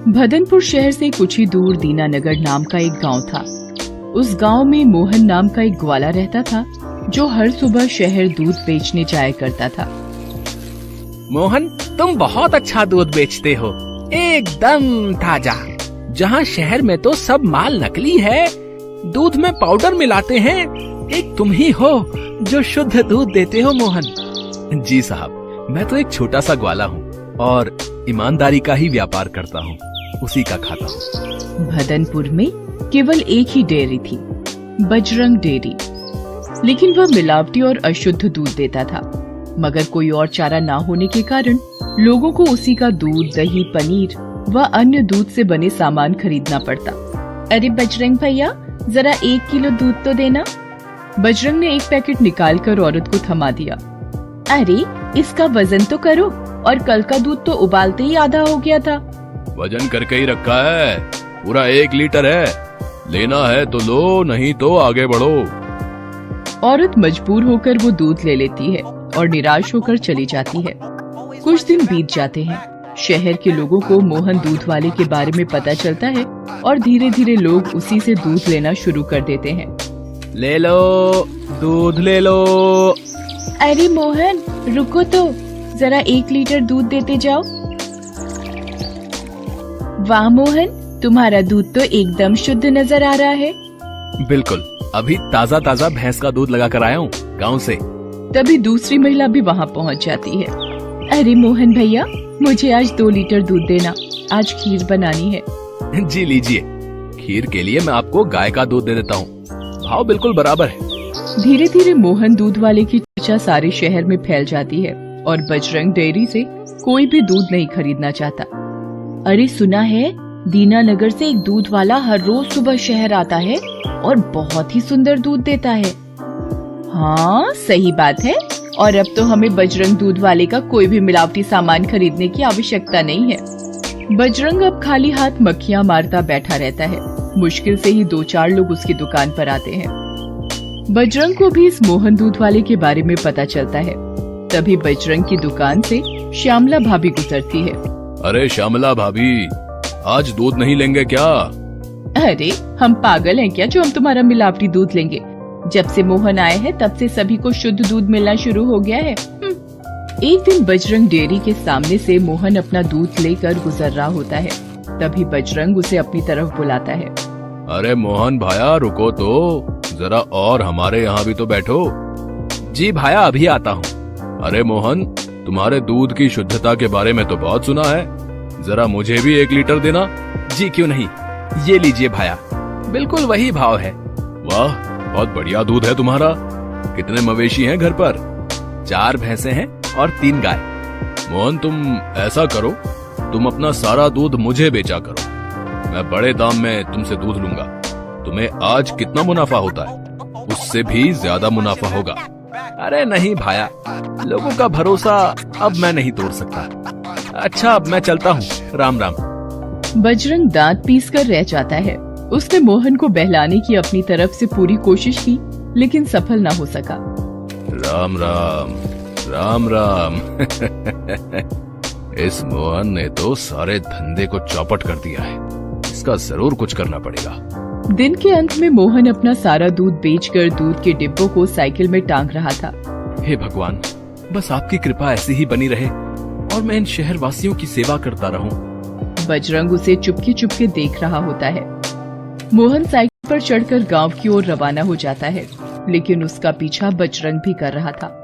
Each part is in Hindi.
भदनपुर शहर से कुछ ही दूर दीनानगर नाम का एक गांव था। उस गांव में मोहन नाम का एक ग्वाला रहता था जो हर सुबह शहर दूध बेचने जाया करता था। मोहन, तुम बहुत अच्छा दूध बेचते हो, एकदम ताजा। जहाँ शहर में तो सब माल नकली है, दूध में पाउडर मिलाते हैं, एक तुम ही हो जो शुद्ध दूध देते हो मोहन। जी साहब, मैं तो एक छोटा सा ग्वाला हूँ और ईमानदारी का ही व्यापार करता हूँ, उसी का खाता हूँ। भदनपुर में केवल एक ही डेयरी थी, बजरंग डेयरी, लेकिन वह मिलावटी और अशुद्ध दूध देता था। मगर कोई और चारा ना होने के कारण लोगों को उसी का दूध, दही, पनीर व अन्य दूध से बने सामान खरीदना पड़ता। अरे बजरंग भैया, जरा 1 किलो दूध तो देना। बजरंग ने एक पैकेट निकालकर औरत को थमा दिया। अरे इसका वजन तो करो, और कल का दूध तो उबालते ही आधा हो गया था। वजन करके ही रखा है, पूरा 1 लीटर है, लेना है तो लो, नहीं तो आगे बढ़ो। औरत मजबूर होकर वो दूध ले लेती है और निराश होकर चली जाती है। कुछ दिन बीत जाते हैं। शहर के लोगों को मोहन दूध वाले के बारे में पता चलता है और धीरे धीरे लोग उसी से दूध लेना शुरू कर देते हैं। ले लो दूध, ले लो। अरे मोहन रुको तो, जरा 1 लीटर दूध देते जाओ। वाह मोहन, तुम्हारा दूध तो एकदम शुद्ध नजर आ रहा है। बिल्कुल, अभी ताजा ताजा भैंस का दूध लगा कर आया हूँ गाँव से। तभी दूसरी महिला भी वहाँ पहुँच जाती है। अरे मोहन भैया, मुझे आज 2 लीटर दूध देना, आज खीर बनानी है। जी लीजिए, खीर के लिए मैं आपको गाय का दूध दे देता हूँ, भाव बिल्कुल बराबर है। धीरे धीरे मोहन दूध वाले की चर्चा सारे शहर में फैल जाती है और बजरंग डेयरी से कोई भी दूध नहीं खरीदना चाहता। अरे सुना है, दीनानगर से एक दूध वाला हर रोज सुबह शहर आता है और बहुत ही सुंदर दूध देता है। हाँ सही बात है, और अब तो हमें बजरंग दूध वाले का कोई भी मिलावटी सामान खरीदने की आवश्यकता नहीं है। बजरंग अब खाली हाथ मक्खियाँ मारता बैठा रहता है। मुश्किल से ही 2-4 लोग उसकी दुकान पर आते हैं। बजरंग को भी इस मोहन दूध वाले के बारे में पता चलता है। तभी बजरंग की दुकान से श्यामला भाभी गुजरती है। अरे श्यामला भाभी, आज दूध नहीं लेंगे क्या? अरे हम पागल हैं क्या जो हम तुम्हारा मिलावटी दूध लेंगे? जब से मोहन आए हैं तब से सभी को शुद्ध दूध मिलना शुरू हो गया है। एक दिन बजरंग डेयरी के सामने से मोहन अपना दूध लेकर गुजर रहा होता है। तभी बजरंग उसे अपनी तरफ बुलाता है। अरे मोहन भाया, रुको तो, जरा और हमारे यहाँ भी तो बैठो। जी भाया, अभी आता हूँ। अरे मोहन, तुम्हारे दूध की शुद्धता के बारे में तो बहुत सुना है, जरा मुझे भी 1 लीटर देना। जी क्यों नहीं, ये लीजिए भाया, बिल्कुल वही भाव है। वाह, बहुत बढ़िया दूध है तुम्हारा। कितने मवेशी हैं घर पर? 4 भैंसे हैं और 3 गाय। मोहन तुम ऐसा करो, तुम अपना सारा दूध मुझे बेचा करो, मैं बड़े दाम में तुमसे दूध लूंगा। तुम्हें आज कितना मुनाफा होता है, उससे भी ज्यादा मुनाफा होगा। अरे नहीं भाया, लोगों का भरोसा अब मैं नहीं तोड़ सकता। अच्छा, अब मैं चलता हूँ, राम राम। बजरंग दांत पीस कर रह जाता है। उसने मोहन को बहलाने की अपनी तरफ से पूरी कोशिश की, लेकिन सफल ना हो सका। राम राम, राम राम। इस मोहन ने तो सारे धंधे को चौपट कर दिया है, इसका जरूर कुछ करना पड़ेगा। दिन के अंत में मोहन अपना सारा दूध बेचकर दूध के डिब्बों को साइकिल में टांग रहा था। हे भगवान, बस आपकी कृपा ऐसी ही बनी रहे और मैं इन शहर वासियों की सेवा करता रहूं। बजरंग उसे चुपके चुपके देख रहा होता है। मोहन साइकिल पर चढ़कर गांव की ओर रवाना हो जाता है, लेकिन उसका पीछा बजरंग भी कर रहा था।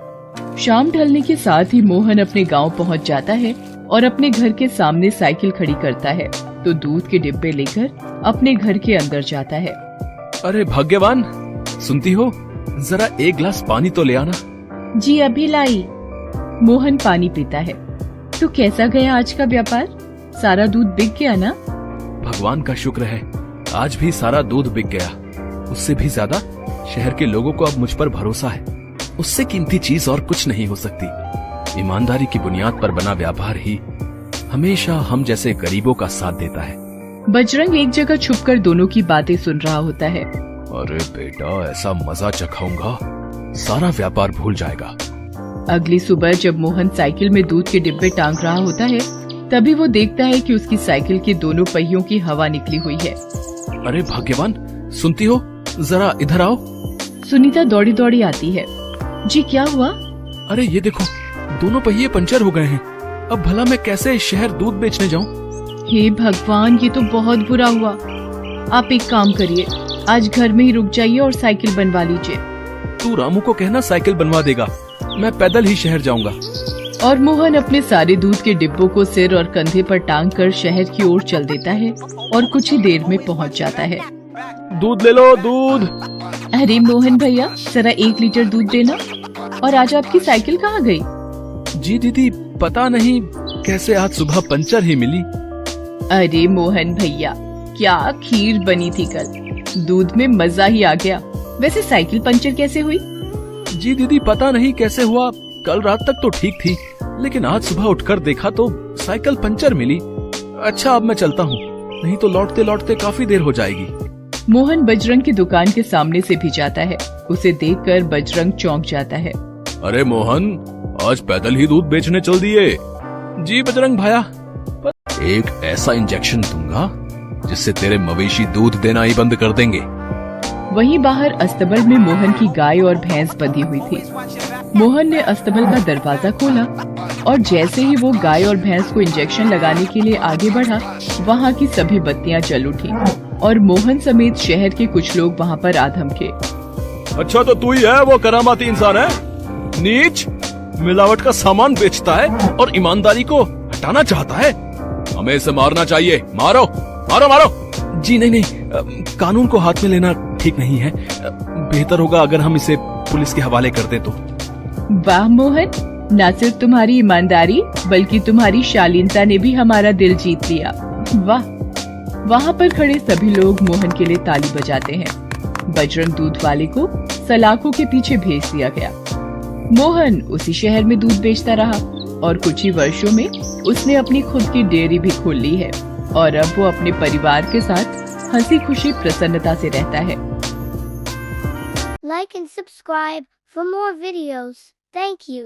शाम ढलने के साथ ही मोहन अपने गांव पहुंच जाता है और अपने घर के सामने साइकिल खड़ी करता है तो दूध के डिब्बे लेकर अपने घर के अंदर जाता है। अरे भाग्यवान, सुनती हो, जरा 1 गिलास पानी तो ले आना। जी अभी लाई। मोहन पानी पीता है। तो कैसा गया आज का व्यापार? सारा दूध बिक गया ना? भगवान का शुक्र है, आज भी सारा दूध बिक गया। उससे भी ज्यादा शहर के लोगों को अब मुझ पर भरोसा है। उससे कीमती चीज और कुछ नहीं हो सकती। ईमानदारी की बुनियाद पर बना व्यापार ही हमेशा हम जैसे गरीबों का साथ देता है। बजरंग एक जगह छुपकर दोनों की बातें सुन रहा होता है। अरे बेटा, ऐसा मजा चखाऊंगा, सारा व्यापार भूल जाएगा। अगली सुबह जब मोहन साइकिल में दूध के डिब्बे टांग रहा होता है, तभी वो देखता है कि उसकी साइकिल के दोनों पहियों की हवा निकली हुई है। अरे भाग्यवान, सुनती हो, जरा इधर आओ। सुनीता दौड़ी दौड़ी आती है। जी क्या हुआ? अरे ये देखो, दोनों पहिए पंचर हो गए हैं। अब भला मैं कैसे शहर दूध बेचने जाऊं? हे भगवान, ये तो बहुत बुरा हुआ। आप एक काम करिए, आज घर में ही रुक जाइए और साइकिल बनवा लीजिए। तू रामू को कहना साइकिल बनवा देगा, मैं पैदल ही शहर जाऊंगा। और मोहन अपने सारे दूध के डिब्बों को सिर और कंधे पर टांग कर शहर की ओर चल देता है और कुछ ही देर में पहुंच जाता है। दूध ले लो, दूध। अरे मोहन भैया, जरा 1 लीटर दूध देना। और आज आपकी साइकिल कहाँ गई? जी दीदी, पता नहीं कैसे आज सुबह पंचर ही मिली। अरे मोहन भैया, क्या खीर बनी थी कल, दूध में मजा ही आ गया। वैसे साइकिल पंचर कैसे हुई? जी दीदी, पता नहीं कैसे हुआ, कल रात तक तो ठीक थी, लेकिन आज सुबह उठकर देखा तो साइकिल पंचर मिली। अच्छा, अब मैं चलता हूँ, नहीं तो लौटते लौटते काफी देर हो जाएगी। मोहन बजरंग की दुकान के सामने से भी जाता है। उसे देखकर बजरंग चौंक जाता है। अरे मोहन, आज पैदल ही दूध बेचने चल दिए? जी बजरंग भाया, एक ऐसा इंजेक्शन दूंगा जिससे तेरे मवेशी दूध देना ही बंद कर देंगे। वहीं बाहर अस्तबल में मोहन की गाय और भैंस बंधी हुई थी। मोहन ने अस्तबल का दरवाजा खोला और जैसे ही वो गाय और भैंस को इंजेक्शन लगाने के लिए आगे बढ़ा, वहाँ की सभी बत्तियां जल उठी और मोहन समेत शहर के कुछ लोग वहाँ पर आ धमके। अच्छा, तो तू ही है वो करामाती इंसान है? नीच, मिलावट का सामान बेचता है और ईमानदारी को हटाना चाहता है। हमें इसे मारना चाहिए, मारो मारो मारो। जी नहीं नहीं, कानून को हाथ में लेना ठीक नहीं है। बेहतर होगा अगर हम इसे पुलिस के हवाले कर दें तो। वाह मोहन, न सिर्फ तुम्हारी ईमानदारी बल्कि तुम्हारी शालीनता ने भी हमारा दिल जीत लिया। वाह। वहाँ पर खड़े सभी लोग मोहन के लिए ताली बजाते हैं। बजरंग दूध वाले को सलाखों के पीछे भेज दिया गया। मोहन उसी शहर में दूध बेचता रहा और कुछ ही वर्षों में उसने अपनी खुद की डेयरी भी खोल ली है और अब वो अपने परिवार के साथ हंसी खुशी प्रसन्नता से रहता है। Like and subscribe for more videos. Thank you.